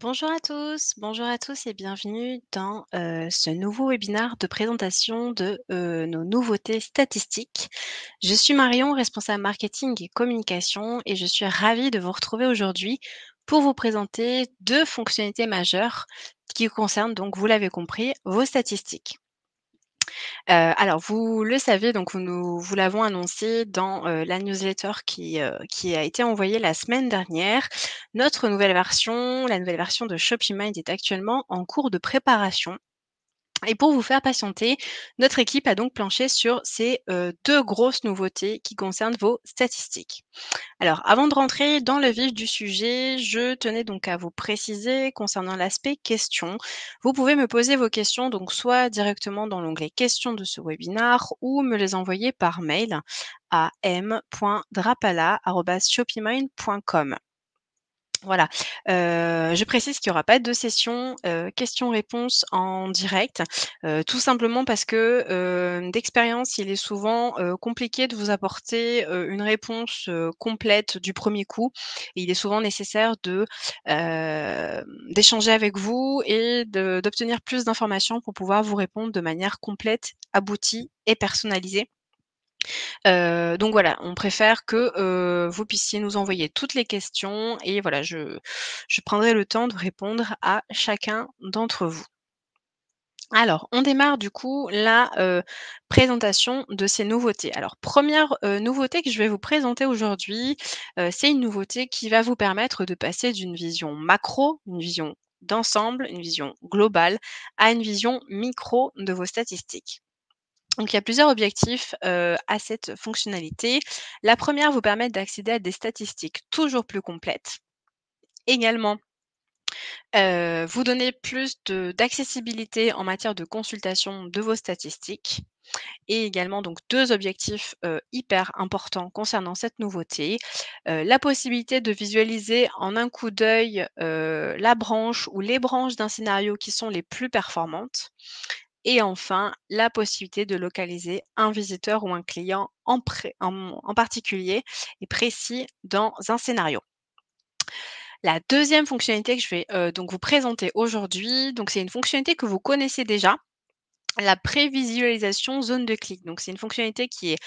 Bonjour à tous et bienvenue dans ce nouveau webinaire de présentation de nos nouveautés statistiques. Je suis Marion, responsable marketing et communication et je suis ravie de vous retrouver aujourd'hui pour vous présenter deux fonctionnalités majeures qui concernent donc, vous l'avez compris, vos statistiques. Alors vous le savez, donc vous l'avons annoncé dans, la newsletter qui a été envoyée la semaine dernière. Notre nouvelle version, la nouvelle version de ShopeeMind est actuellement en cours de préparation et pour vous faire patienter, notre équipe a donc planché sur ces, 2 grosses nouveautés qui concernent vos statistiques. Alors, avant de rentrer dans le vif du sujet, je tenais donc à vous préciser concernant l'aspect questions. Vous pouvez me poser vos questions donc soit directement dans l'onglet questions de ce webinar ou me les envoyer par mail à m.drapala@shopimind.com. Voilà, je précise qu'il y aura pas de session, questions-réponses en direct, tout simplement parce que, d'expérience, il est souvent, compliqué de vous apporter, une réponse, complète du premier coup. Et il est souvent nécessaire d'échanger avec vous et d'obtenir plus d'informations pour pouvoir vous répondre de manière complète, aboutie et personnalisée. Donc voilà, on préfère que, vous puissiez nous envoyer toutes les questions et voilà, je prendrai le temps de répondre à chacun d'entre vous. Alors, on démarre du coup la, présentation de ces nouveautés. Alors première re nouveauté que je vais vous présenter aujourd'hui, c'est une nouveauté qui va vous permettre de passer d'une vision macro, une vision d'ensemble, une vision globale, à une vision micro de vos statistiques. Donc il y a plusieurs objectifs, à cette fonctionnalité. La première, vous permettre d'accéder à des statistiques toujours plus complètes. Également, vous donner plus d'accessibilité en matière de consultation de vos statistiques et également donc 2 objectifs, hyper importants concernant cette nouveauté. La possibilité de visualiser en un coup d'œil, la branche ou les branches d'un scénario qui sont les plus performantes. Et enfin, la possibilité de localiser un visiteur ou un client en particulier et précis dans un scénario. La deuxième fonctionnalité que je vais, donc vous présenter aujourd'hui, donc c'est une fonctionnalité que vous connaissez déjà, la prévisualisation zone de clic. Donc c'est une fonctionnalité qui est,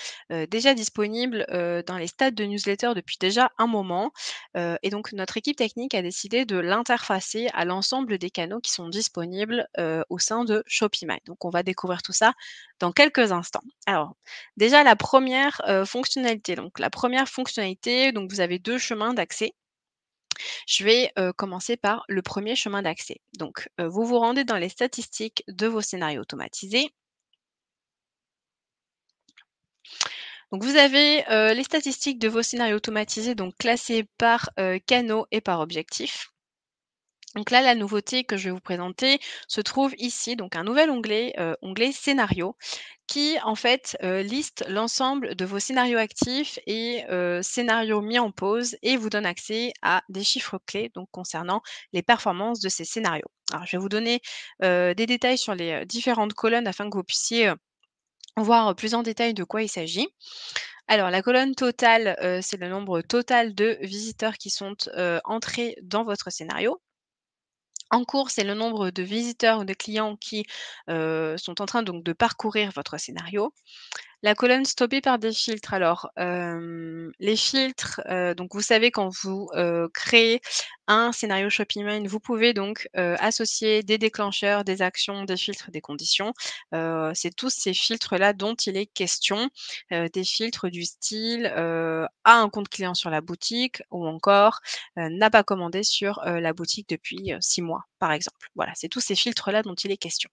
déjà disponible, dans les stades de newsletter depuis déjà un moment, et donc notre équipe technique a décidé de l'interfacer à l'ensemble des canaux qui sont disponibles, au sein de ShopeeMind. Donc on va découvrir tout ça dans quelques instants. Alors déjà la première fonctionnalité, donc la première fonctionnalité, donc vous avez 2 chemins d'accès. Je vais, commencer par le premier chemin d'accès. Donc, vous vous rendez dans les statistiques de vos scénarios automatisés. Donc vous avez, les statistiques de vos scénarios automatisés donc classés par, canaux et par objectif. Donc là, la nouveauté que je vais vous présenter se trouve ici, donc un nouvel onglet, onglet scénario qui en fait, liste l'ensemble de vos scénarios actifs et scénarios mis en pause et vous donne accès à des chiffres clés donc concernant les performances de ces scénarios. Alors je vais vous donner, des détails sur les, différentes colonnes afin que vous puissiez, voir plus en détail de quoi il s'agit. Alors la colonne totale, c'est le nombre total de visiteurs qui sont, entrés dans votre scénario. En cours, c'est le nombre de visiteurs ou de clients qui, sont en train donc de parcourir votre scénario. La colonne stoppée par des filtres. Alors, les filtres, donc vous savez quand vous, créez un scénario ShopeeMind, vous pouvez donc, associer des déclencheurs, des actions, des filtres, des conditions. C'est tous ces filtres-là dont il est question, des filtres du style, a un compte client sur la boutique ou encore, n'a pas commandé sur, la boutique depuis, 6 mois, par exemple. Voilà, c'est tous ces filtres-là dont il est question.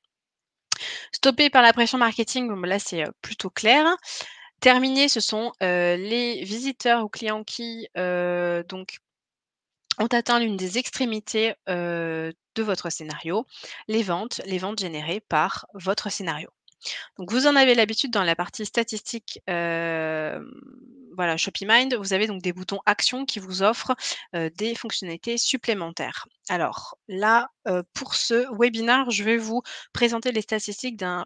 Stoppé par la pression marketing, bon, bah, là, c'est, plutôt clair. Terminé, ce sont, les visiteurs ou clients qui, donc ont atteint l'une des extrémités, de votre scénario, les ventes générées par votre scénario. Donc vous en avez l'habitude dans la partie statistique, voilà, ShopeeMind, vous avez donc des boutons actions qui vous offrent, des fonctionnalités supplémentaires. Alors là, pour ce webinaire, je vais vous présenter les statistiques d'un,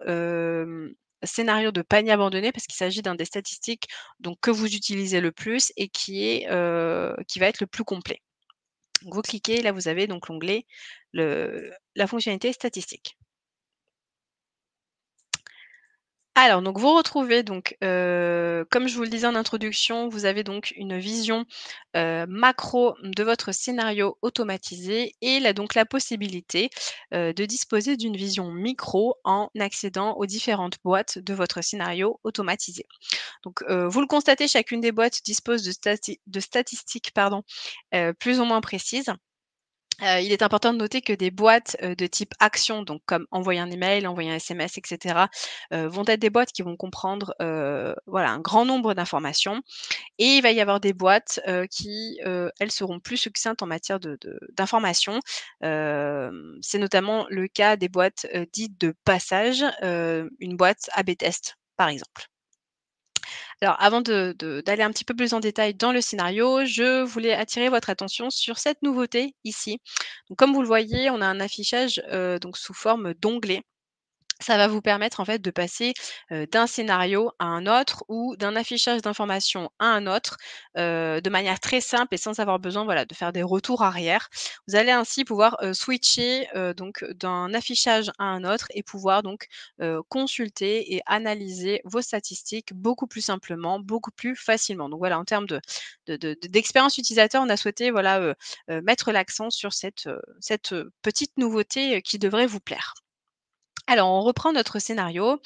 scénario de panier abandonné parce qu'il s'agit d'un des statistiques donc que vous utilisez le plus et qui va être le plus complet. Donc vous cliquez, là vous avez donc l'onglet, la fonctionnalité statistique. Alors donc vous retrouvez donc, comme je vous le disais en introduction, vous avez donc une vision, macro de votre scénario automatisé et là donc la possibilité, de disposer d'une vision micro en accédant aux différentes boîtes de votre scénario automatisé. Donc, vous le constatez, chacune des boîtes dispose de statistiques, pardon, plus ou moins précises. Il est important de noter que des boîtes, de type action, donc comme envoyer un email, envoyer un SMS et cetera, vont être des boîtes qui vont comprendre, voilà, un grand nombre d'informations et il va y avoir des boîtes, qui, elles seront plus succinctes en matière d'informations. C'est notamment le cas des boîtes, dites de passage, une boîte AB test, par exemple. Alors avant d'aller un petit peu plus en détail dans le scénario, je voulais attirer votre attention sur cette nouveauté ici. Donc comme vous le voyez, on a un affichage, donc sous forme d'onglet. Ça va vous permettre en fait de passer, d'un scénario à un autre ou d'un affichage d'informations à un autre, de manière très simple et sans avoir besoin, voilà, de faire des retours arrière. Vous allez ainsi pouvoir, switcher, donc d'un affichage à un autre et pouvoir donc, consulter et analyser vos statistiques beaucoup plus simplement, beaucoup plus facilement. Donc voilà, en termes d'expérience utilisateur, on a souhaité voilà, mettre l'accent sur cette petite nouveauté, qui devrait vous plaire. Alors, on reprend notre scénario.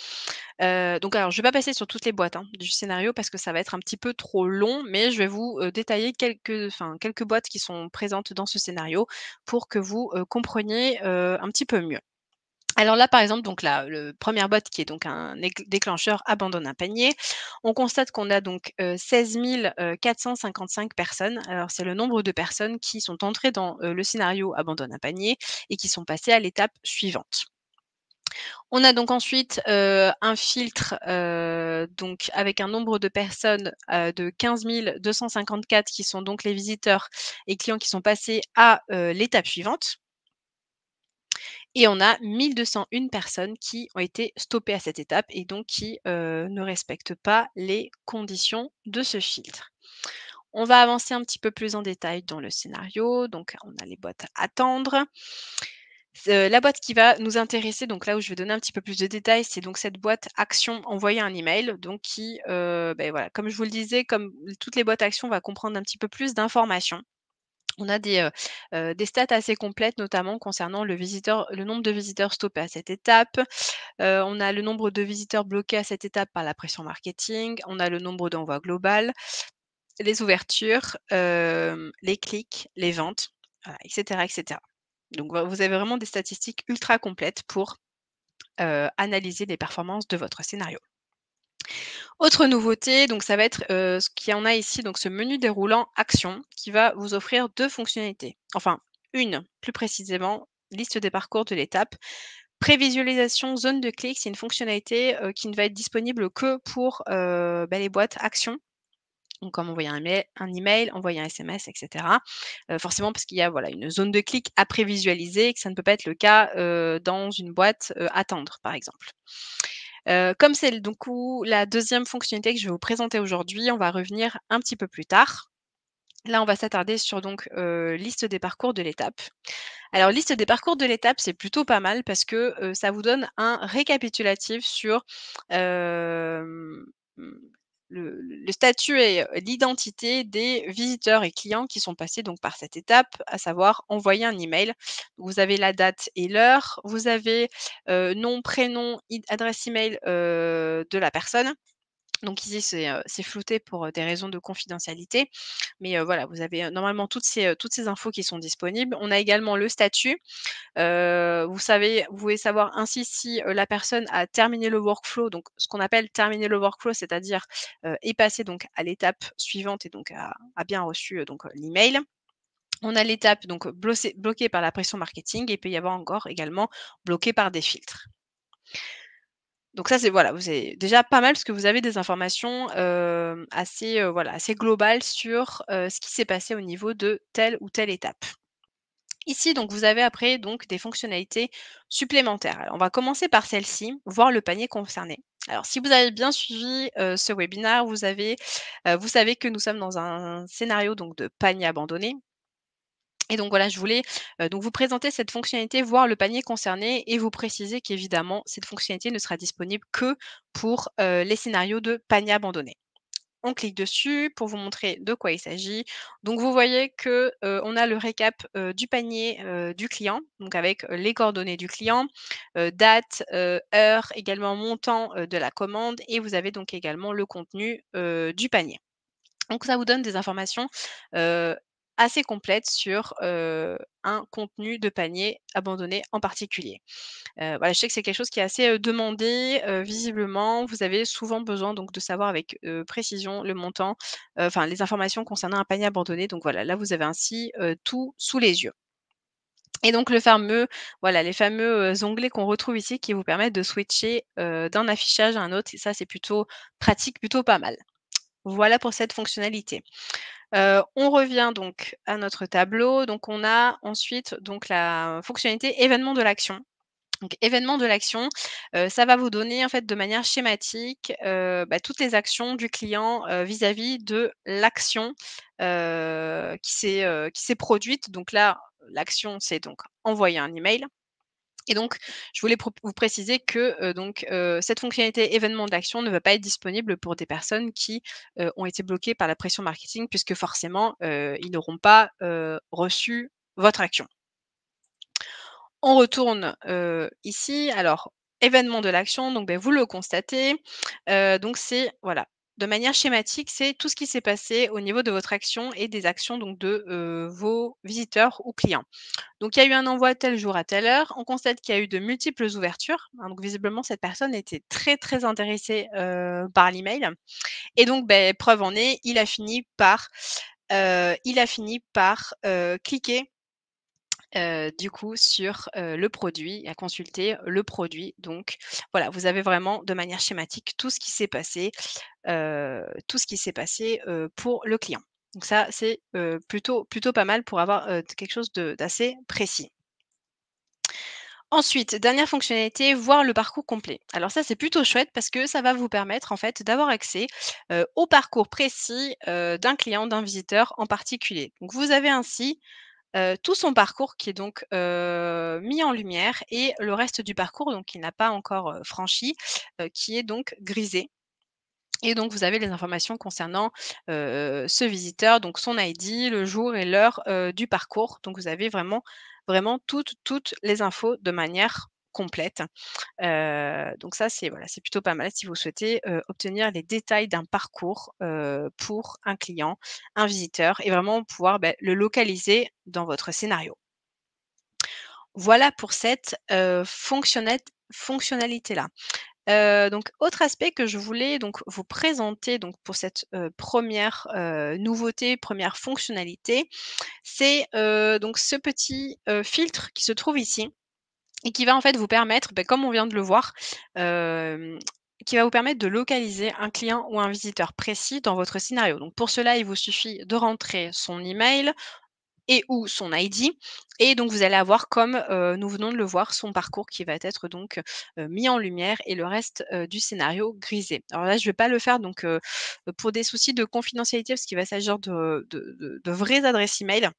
Donc alors, je vais pas passer sur toutes les boîtes, hein, du scénario parce que ça va être un petit peu trop long, mais je vais vous, détailler quelques boîtes qui sont présentes dans ce scénario pour que vous, compreniez, un petit peu mieux. Alors là, par exemple, donc la 1re boîte qui est donc un déclencheur abandonne un panier. On constate qu'on a donc, 16 455 personnes. Alors c'est le nombre de personnes qui sont entrées dans, le scénario abandonne un panier et qui sont passées à l'étape suivante. On a donc ensuite, un filtre, donc avec un nombre de personnes, de 15 254 qui sont donc les visiteurs et clients qui sont passés à, l'étape suivante et on a 1 201 personnes qui ont été stoppées à cette étape et donc qui, ne respectent pas les conditions de ce filtre. On va avancer un petit peu plus en détail dans le scénario, donc on a les boîtes à attendre. La boîte qui va nous intéresser, donc là où je vais donner un petit peu plus de détails, c'est donc cette boîte action envoyer un email, donc qui, beh, voilà, comme je vous le disais, comme toutes les boîtes action, va comprendre un petit peu plus d'informations. On a des stats assez complètes, notamment concernant le nombre de visiteurs stoppés à cette étape. On a le nombre de visiteurs bloqués à cette étape par la pression marketing. On a le nombre d'envois global, les ouvertures, les clics, les ventes, voilà, et cetera, et cetera. Donc vous avez vraiment des statistiques ultra complètes pour, analyser les performances de votre scénario. Autre nouveauté, donc ça va être, ce qu'il y en a ici, donc ce menu déroulant action qui va vous offrir 2 fonctionnalités. Enfin une plus précisément, liste des parcours de l'étape. Prévisualisation zone de clic, c'est une fonctionnalité, qui ne va être disponible que pour, bah, les boîtes action. Donc comme envoyer un email, envoyer un SMS et cetera. Forcément parce qu'il y a, voilà, une zone de clic à prévisualiser et que ça ne peut pas être le cas, dans une boîte, attendre, par exemple. Comme c'est l du coup la deuxième fonctionnalité que je vais vous présenter aujourd'hui, on va revenir un petit peu plus tard. Là, on va s'attarder sur donc, liste des parcours de l'étape. Alors liste des parcours de l'étape, c'est plutôt pas mal parce que, ça vous donne un récapitulatif sur, hem, mmh, le statut et l'identité des visiteurs et clients qui sont passés donc par cette étape, à savoir envoyer un email. Vous avez la date et l'heure, vous avez, nom, prénom, adresse email, de la personne. Donc ici, c'est flouté pour, des raisons de confidentialité, mais voilà, vous avez, normalement toutes ces infos qui sont disponibles. On a également le statut. Vous pouvez savoir ainsi si, la personne a terminé le workflow, donc ce qu'on appelle terminer le workflow, c'est-à-dire, est passée donc à l'étape suivante et donc a bien reçu, donc l'email. On a l'étape donc bloquée par la pression marketing et il peut y avoir encore également bloqué par des filtres. Donc ça, c'est voilà, vous avez déjà pas mal parce que vous avez des informations, assez, voilà, assez globales sur, ce qui s'est passé au niveau de telle ou telle étape. Ici, donc, vous avez après donc des fonctionnalités supplémentaires. Alors, on va commencer par celle-ci, voir le panier concerné. Alors, si vous avez bien suivi, ce webinaire, vous savez que nous sommes dans un scénario donc de panier abandonné. Et donc voilà, je voulais, donc vous présenter cette fonctionnalité, voir le panier concerné et vous préciser qu'évidemment, cette fonctionnalité ne sera disponible que pour, les scénarios de panier abandonné. On clique dessus pour vous montrer de quoi il s'agit. Donc vous voyez que, on a le récap, du panier, du client, donc avec, les coordonnées du client, date, heure, également montant, de la commande et vous avez donc également le contenu, du panier. Donc ça vous donne des informations, heu, assez complètes sur, un contenu de panier abandonné en particulier. Voilà, je sais que c'est quelque chose qui est assez, demandé, visiblement. Vous avez souvent besoin donc de savoir avec, précision le montant, enfin les informations concernant un panier abandonné. Donc voilà, là vous avez ainsi, tout sous les yeux. Et donc le fameux voilà, les fameux, onglets qu'on retrouve ici qui vous permettent de switcher, d'un affichage à un autre et ça c'est plutôt pratique, plutôt pas mal. Voilà pour cette fonctionnalité. On revient donc à notre tableau. Donc on a ensuite donc la fonctionnalité événement de l'action. Donc événement de l'action, ça va vous donner en fait de manière schématique, toutes les actions du client, vis-à-vis de l'action, qui s'est produite. Donc là, l'action, c'est donc envoyer un email et donc je voulais vous préciser que, cette fonctionnalité événement d'action ne va pas être disponible pour des personnes qui, ont été bloquées par la pression marketing puisque forcément, ils n'auront pas, reçu votre action. On retourne, ici. Alors, événement de l'action, donc vous le constatez, donc c'est voilà, de manière schématique, c'est tout ce qui s'est passé au niveau de votre action et des actions donc de, vos visiteurs ou clients. Donc il y a eu un envoi tel jour à telle heure. On constate qu'il y a eu de multiples ouvertures, hein, donc visiblement cette personne était très, très intéressée, par l'email et donc preuve en est, il a fini par cliquer du coup sur, le produit, à consulter le produit. Donc voilà, vous avez vraiment de manière schématique tout ce qui s'est passé, pour le client. Donc ça, c'est, plutôt pas mal pour avoir, quelque chose d'assez précis. Ensuite, dernière fonctionnalité, voir le parcours complet. Alors ça, c'est plutôt chouette parce que ça va vous permettre en fait d'avoir accès, au parcours précis, d'un client, d'un visiteur en particulier. Donc vous avez ainsi tout son parcours qui est donc, mis en lumière et le reste du parcours donc qu'il n'a pas encore, franchi, qui est donc grisé et donc vous avez les informations concernant, ce visiteur, donc son ID, le jour et l'heure, du parcours. Donc vous avez vraiment toutes les infos de manière complète. Donc ça c'est voilà, c'est plutôt pas mal si vous souhaitez, obtenir les détails d'un parcours, pour un client, un visiteur et vraiment pouvoir, le localiser dans votre scénario. Voilà pour cette, fonctionnalité-là. Donc autre aspect que je voulais donc vous présenter donc pour cette, 1re, nouveauté, première fonctionnalité, c'est, donc ce petit, filtre qui se trouve ici. Et qui va en fait vous permettre, comme on vient de le voir, hem, qui va vous permettre de localiser un client ou un visiteur précis dans votre scénario. Donc pour cela, il vous suffit de rentrer son email et ou son ID et donc vous allez avoir comme, nous venons de le voir, son parcours qui va être donc, mis en lumière et le reste, du scénario grisé. Alors là, je ne vais pas le faire donc, pour des soucis de confidentialité parce qu'il va s'agir de vraies adresses email.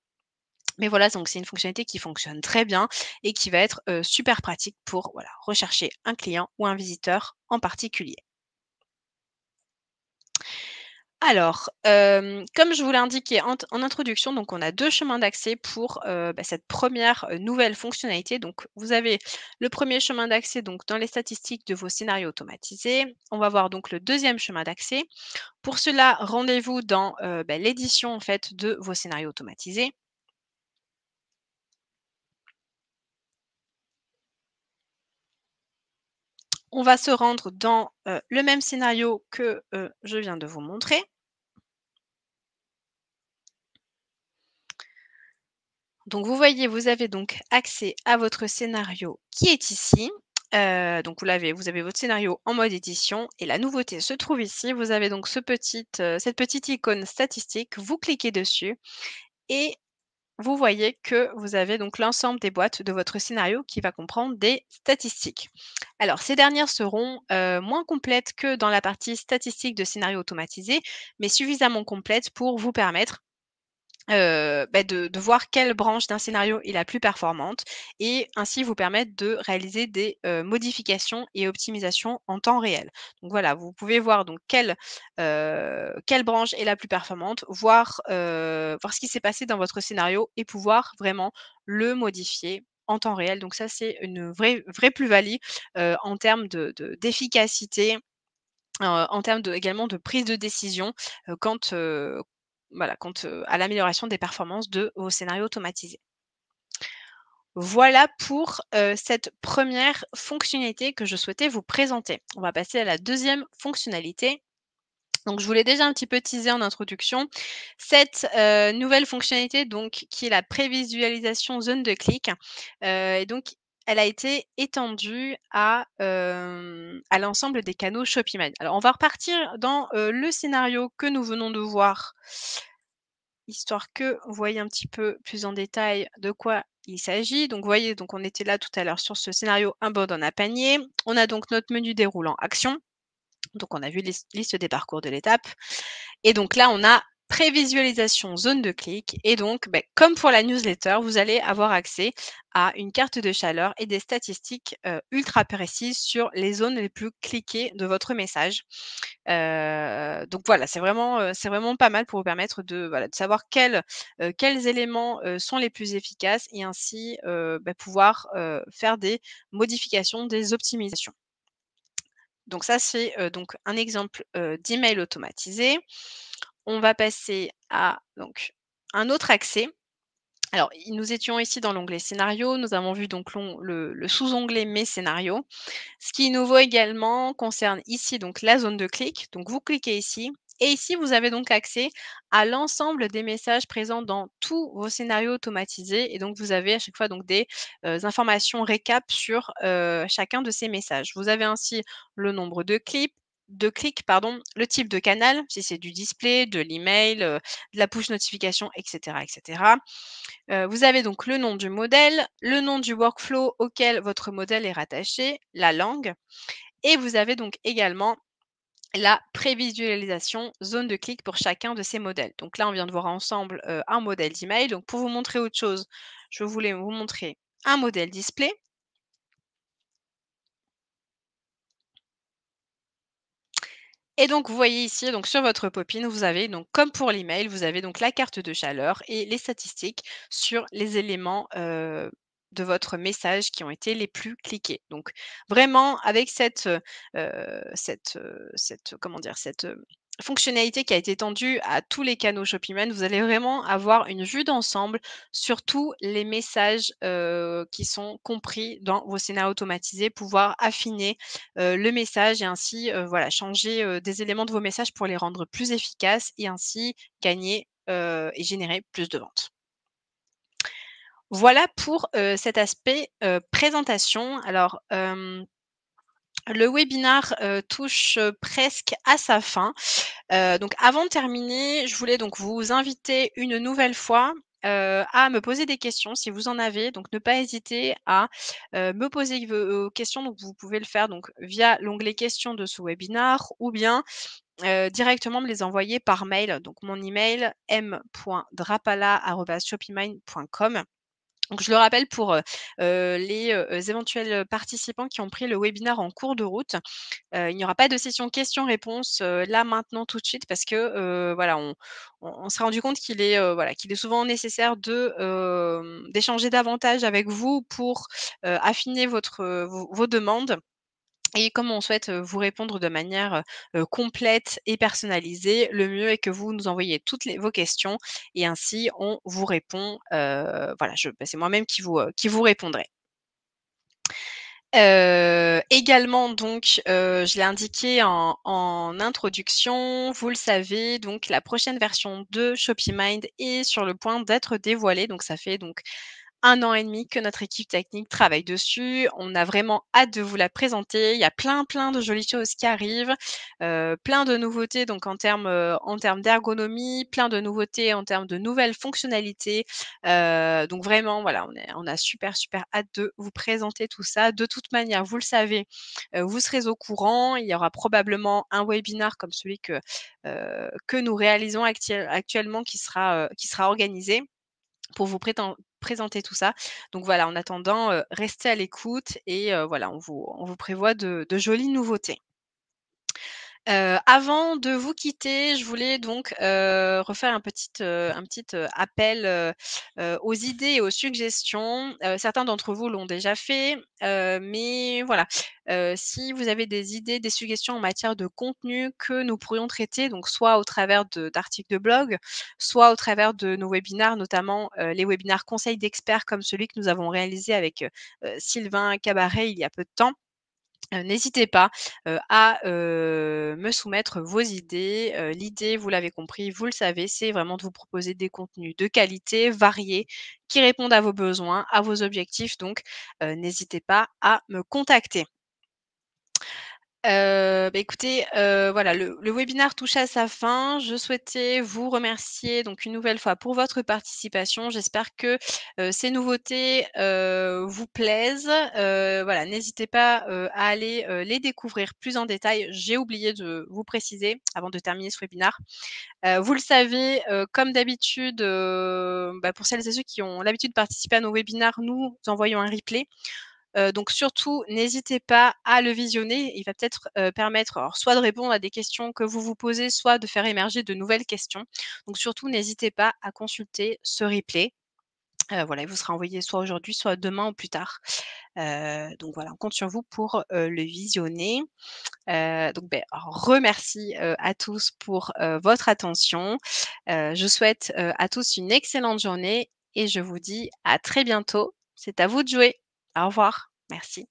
Mais voilà, donc c'est une fonctionnalité qui fonctionne très bien et qui va être, super pratique pour, voilà, rechercher un client ou un visiteur en particulier. Alors, comme je vous l'ai indiqué en introduction, donc on a 2 chemins d'accès pour, cette première re nouvelle fonctionnalité. Donc vous avez le premier chemin d'accès donc dans les statistiques de vos scénarios automatisés. On va voir donc le deuxième chemin d'accès. Pour cela, rendez-vous dans, l'édition en fait de vos scénarios automatisés. On va se rendre dans, le même scénario que, je viens de vous montrer. Donc vous voyez, vous avez donc accès à votre scénario qui est ici. Donc vous avez votre scénario en mode édition et la nouveauté se trouve ici. Vous avez donc cette petite icône statistique, vous cliquez dessus et vous voyez que vous avez donc l'ensemble des boîtes de votre scénario qui va comprendre des statistiques. Alors ces dernières seront, moins complètes que dans la partie statistiques de scénario automatisé, mais suffisamment complètes pour vous permettre de voir quelle branche d'un scénario est la plus performante et ainsi vous permettre de réaliser des, modifications et optimisations en temps réel. Donc voilà, vous pouvez voir donc quelle branche est la plus performante, voir ce qui s'est passé dans votre scénario et pouvoir vraiment le modifier en temps réel. Donc ça, c'est une vraie plus-value, en termes d'efficacité, en termes également de prise de décision, quant à l'amélioration des performances de vos scénarios automatisés. Voilà pour, cette première fonctionnalité que je souhaitais vous présenter. On va passer à la deuxième fonctionnalité. Donc je vous l'ai déjà un petit peu teasé en introduction. Cette, nouvelle fonctionnalité donc qui est la prévisualisation zone de clic, et donc elle a été étendue à l'ensemble des canaux Shopify. Alors on va repartir dans, le scénario que nous venons de voir, histoire que vous voyez un petit peu plus en détail de quoi il s'agit. Donc vous voyez, donc on était là tout à l'heure sur ce scénario abandonne un panier. On a donc notre menu déroulant action. Donc on a vu liste des parcours de l'étape. Et donc là, on a prévisualisation zone de clic. Et donc, comme pour la newsletter, vous allez avoir accès à une carte de chaleur et des statistiques ultra précises sur les zones les plus cliquées de votre message. Donc voilà, c'est vraiment pas mal pour vous permettre de savoir quels éléments sont les plus efficaces et ainsi pouvoir faire des modifications, des optimisations. Donc ça, c'est, donc un exemple, d'email automatisé. On va passer à donc un autre accès. Alors, nous étions ici dans l'onglet scénario, nous avons vu donc le sous-onglet mes scénarios. Ce qui est nouveau également concerne ici donc la zone de clic. Donc vous cliquez ici et ici vous avez donc accès à l'ensemble des messages présents dans tous vos scénarios automatisés et donc vous avez à chaque fois donc des, informations récap sur, chacun de ces messages. Vous avez ainsi le nombre de clics pardon, le type de canal, si c'est du display, de l'email, de la push notification et cetera et cetera. Vous avez donc le nom du modèle, le nom du workflow auquel votre modèle est rattaché, la langue et vous avez donc également la prévisualisation zone de clic pour chacun de ces modèles. Donc là, on vient de voir ensemble, un modèle d'email. Donc pour vous montrer autre chose, je voulais vous montrer un modèle display. Et donc vous voyez ici, donc sur votre Popin, vous avez donc comme pour l'email, vous avez donc la carte de chaleur et les statistiques sur les éléments, de votre message qui ont été les plus cliqués. Donc vraiment avec cette comment dire? Cette, fonctionnalité qui a été étendue à tous les canaux Shopify, vous allez vraiment avoir une vue d'ensemble sur tous les messages, qui sont compris dans vos scénarios automatisés, pouvoir affiner le message et ainsi, voilà, changer, des éléments de vos messages pour les rendre plus efficaces et ainsi gagner, et générer plus de ventes. Voilà pour, cet aspect, présentation. Alors, le webinar, touche, presque à sa fin. Donc avant de terminer, je voulais donc vous inviter une nouvelle fois, à me poser des questions si vous en avez. Donc ne pas hésiter à, me poser vos questions. Donc vous pouvez le faire donc via l'onglet questions de ce webinar ou bien, directement me les envoyer par mail. Donc mon email m.drapala@shopimind.com. Donc je le rappelle pour, les, éventuels participants qui ont pris le webinar en cours de route. Il n'y aura pas de session questions-réponses, là, maintenant, tout de suite parce que, voilà, on s'est rendu compte qu'il est souvent nécessaire d'échanger davantage avec vous pour, affiner vos demandes et comme on souhaite, vous répondre de manière, complète et personnalisée, le mieux est que vous nous envoyiez toutes vos questions et ainsi on vous répond, voilà, c'est moi-même qui vous répondrai. Également donc, je l'ai indiqué en introduction, vous le savez, donc la prochaine version de ShopeeMind est sur le point d'être dévoilée. Donc ça fait donc 1 an et demi que notre équipe technique travaille dessus. On a vraiment hâte de vous la présenter. Il y a plein de jolies choses qui arrivent, plein de nouveautés donc en termes d'ergonomie, plein de nouveautés en termes de nouvelles fonctionnalités. Donc vraiment voilà, on a super hâte de vous présenter tout ça. De toute manière, vous le savez, vous serez au courant. Il y aura probablement un webinar comme celui que nous réalisons actuellement qui sera organisé pour vous présenter tout ça. Donc voilà, en attendant, restez à l'écoute et voilà, on vous prévoit de jolies nouveautés. Avant de vous quitter, je voulais donc, refaire un petit, appel, aux idées et aux suggestions. Certains d'entre vous l'ont déjà fait, mais voilà, si vous avez des idées, des suggestions en matière de contenu que nous pourrions traiter, donc soit au travers d'articles de blog, soit au travers de nos webinaires, notamment, les webinaires conseils d'experts comme celui que nous avons réalisé avec, Sylvain Cabaret il y a peu de temps. N'hésitez pas, à, me soumettre vos idées. L'idée, vous l'avez compris, vous le savez, c'est vraiment de vous proposer des contenus de qualité, variés, qui répondent à vos besoins, à vos objectifs donc, n'hésitez pas à me contacter. Écoutez, voilà, le webinaire touche à sa fin. Je souhaitais vous remercier donc une nouvelle fois pour votre participation. J'espère que, ces nouveautés, vous plaisent. Voilà, n'hésitez pas, à aller, les découvrir plus en détail. J'ai oublié de vous préciser avant de terminer ce webinaire. Vous le savez, comme d'habitude, pour celles et ceux qui ont l'habitude de participer à nos webinaires, nous envoyons un replay. Donc surtout, n'hésitez pas à le visionner. Il va peut-être, permettre alors soit de répondre à des questions que vous vous posez, soit de faire émerger de nouvelles questions. Donc surtout, n'hésitez pas à consulter ce replay. Voilà, il vous sera envoyé soit aujourd'hui, soit demain ou plus tard. Donc voilà, on compte sur vous pour, le visionner. Donc remercie, à tous pour, votre attention. Je souhaite, à tous une excellente journée et je vous dis à très bientôt. C'est à vous de jouer. Au revoir. Merci.